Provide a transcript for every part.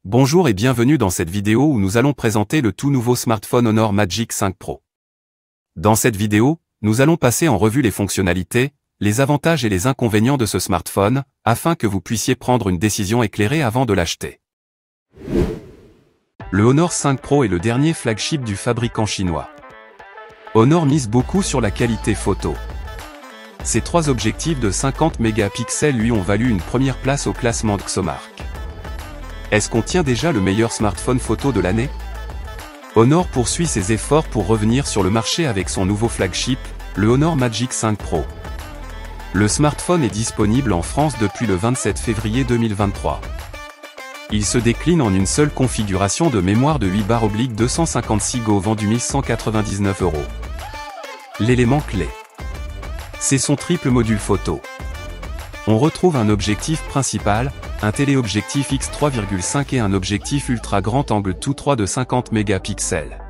Bonjour et bienvenue dans cette vidéo où nous allons présenter le tout nouveau smartphone Honor Magic 5 Pro. Dans cette vidéo, nous allons passer en revue les fonctionnalités, les avantages et les inconvénients de ce smartphone, afin que vous puissiez prendre une décision éclairée avant de l'acheter. Le Honor 5 Pro est le dernier flagship du fabricant chinois. Honor mise beaucoup sur la qualité photo. Ses trois objectifs de 50 mégapixels lui ont valu une première place au classement DxOMark. Est-ce qu'on tient déjà le meilleur smartphone photo de l'année? Honor poursuit ses efforts pour revenir sur le marché avec son nouveau flagship, le Honor Magic 5 Pro. Le smartphone est disponible en France depuis le 27 février 2023. Il se décline en une seule configuration de mémoire de 8/256 Go vendu 1199 €. L'élément clé, c'est son triple module photo. On retrouve un objectif principal, un téléobjectif x3,5 et un objectif ultra grand angle tous trois de 50 mégapixels.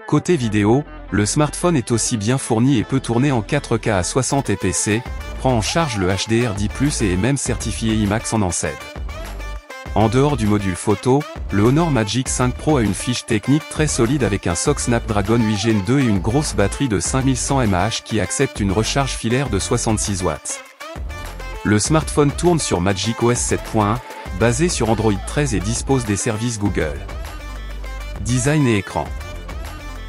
Côté vidéo, le smartphone est aussi bien fourni et peut tourner en 4K à 60 fps, prend en charge le HDR10+ et est même certifié IMAX en ENCED. En dehors du module photo, le Honor Magic 5 Pro a une fiche technique très solide avec un SoC Snapdragon 8 Gen 2 et une grosse batterie de 5100 mAh qui accepte une recharge filaire de 66 watts. Le smartphone tourne sur macOS 7.1, basé sur Android 13 et dispose des services Google. Design et écran.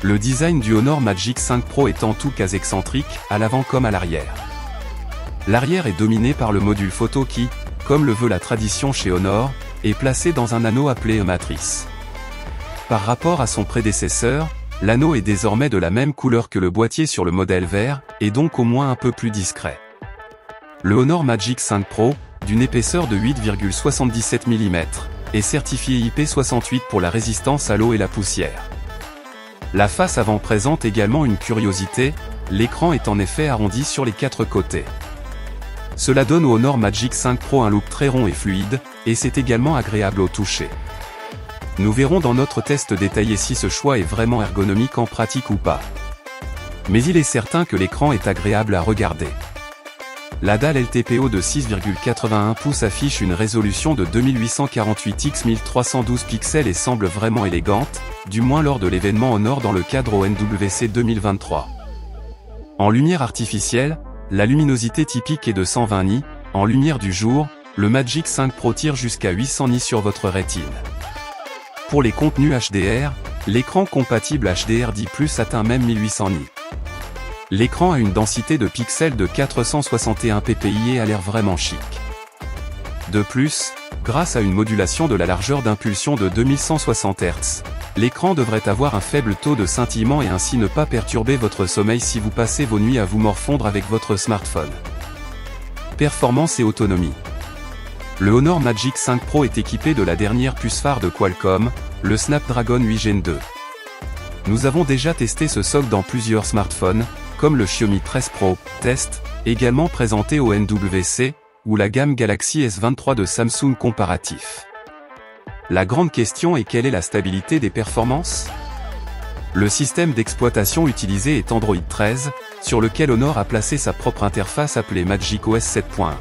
Le design du Honor Magic 5 Pro est en tout cas excentrique, à l'avant comme à l'arrière. L'arrière est dominé par le module photo qui, comme le veut la tradition chez Honor, est placé dans un anneau appelé matrice. Par rapport à son prédécesseur, l'anneau est désormais de la même couleur que le boîtier sur le modèle vert, et donc au moins un peu plus discret. Le Honor Magic 5 Pro, d'une épaisseur de 8,77 mm, est certifié IP68 pour la résistance à l'eau et la poussière. La face avant présente également une curiosité, l'écran est en effet arrondi sur les quatre côtés. Cela donne au Honor Magic 5 Pro un look très rond et fluide, et c'est également agréable au toucher. Nous verrons dans notre test détaillé si ce choix est vraiment ergonomique en pratique ou pas. Mais il est certain que l'écran est agréable à regarder. La dalle LTPO de 6,81 pouces affiche une résolution de 2848 x 1312 pixels et semble vraiment élégante, du moins lors de l'événement Honor dans le cadre ONWC 2023. En lumière artificielle, la luminosité typique est de 120 nits, en lumière du jour, le Magic 5 Pro tire jusqu'à 800 nits sur votre rétine. Pour les contenus HDR, l'écran compatible HDR10+ atteint même 1800 nits. L'écran a une densité de pixels de 461 ppi et a l'air vraiment chic. De plus, grâce à une modulation de la largeur d'impulsion de 2160 Hz, l'écran devrait avoir un faible taux de scintillement et ainsi ne pas perturber votre sommeil si vous passez vos nuits à vous morfondre avec votre smartphone. Performance et autonomie. Le Honor Magic 5 Pro est équipé de la dernière puce phare de Qualcomm, le Snapdragon 8 Gen 2. Nous avons déjà testé ce SoC dans plusieurs smartphones, comme le Xiaomi 13 Pro Test, également présenté au NWC, ou la gamme Galaxy S23 de Samsung comparatif. La grande question est quelle est la stabilité des performances? Le système d'exploitation utilisé est Android 13, sur lequel Honor a placé sa propre interface appelée macOS 7.1.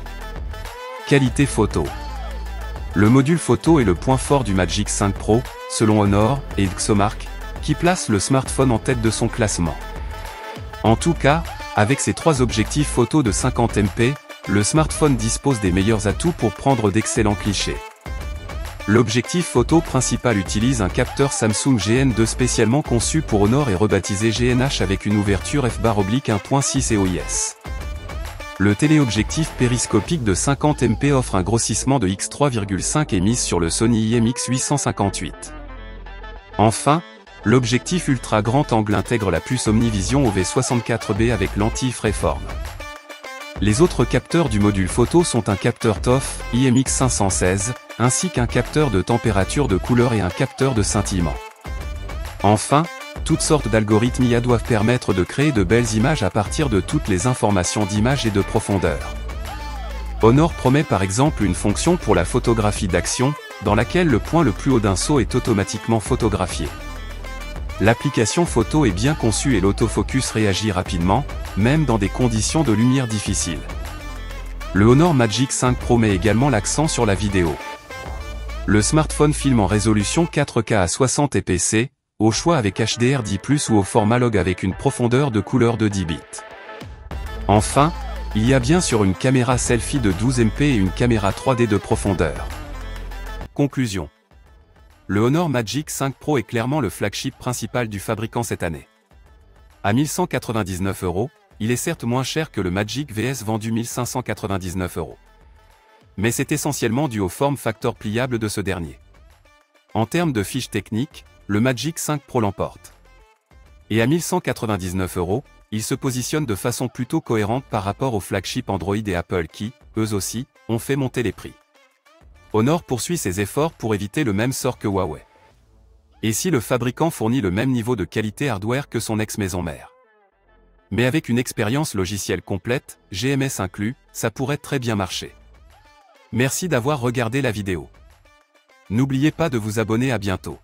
Qualité photo. Le module photo est le point fort du Magic 5 Pro, selon Honor et DxOMark, qui place le smartphone en tête de son classement. En tout cas, avec ses trois objectifs photo de 50 MP, le smartphone dispose des meilleurs atouts pour prendre d'excellents clichés. L'objectif photo principal utilise un capteur Samsung GN2 spécialement conçu pour Honor et rebaptisé GNH avec une ouverture f/1.6 EOIS. Le téléobjectif périscopique de 50 MP offre un grossissement de x3,5 et mise sur le Sony IMX858. Enfin, l'objectif ultra grand angle intègre la puce OmniVision OV64B avec lentille Freeform. Les autres capteurs du module photo sont un capteur TOF IMX516, ainsi qu'un capteur de température de couleur et un capteur de scintillement. Enfin, toutes sortes d'algorithmes IA doivent permettre de créer de belles images à partir de toutes les informations d'image et de profondeur. Honor promet par exemple une fonction pour la photographie d'action, dans laquelle le point le plus haut d'un saut est automatiquement photographié. L'application photo est bien conçue et l'autofocus réagit rapidement, même dans des conditions de lumière difficiles. Le Honor Magic 5 Pro met également l'accent sur la vidéo. Le smartphone filme en résolution 4K à 60 fps, au choix avec HDR10+, ou au format log avec une profondeur de couleur de 10 bits. Enfin, il y a bien sûr une caméra selfie de 12 MP et une caméra 3D de profondeur. Conclusion. Le Honor Magic 5 Pro est clairement le flagship principal du fabricant cette année. À 1199 €, il est certes moins cher que le Magic VS vendu 1599 €. Mais c'est essentiellement dû au form factor pliable de ce dernier. En termes de fiches techniques, le Magic 5 Pro l'emporte. Et à 1199 €, il se positionne de façon plutôt cohérente par rapport aux flagships Android et Apple qui, eux aussi, ont fait monter les prix. Honor poursuit ses efforts pour éviter le même sort que Huawei. Et si le fabricant fournit le même niveau de qualité hardware que son ex-maison mère? Mais avec une expérience logicielle complète, GMS inclus, ça pourrait très bien marcher. Merci d'avoir regardé la vidéo. N'oubliez pas de vous abonner, à bientôt.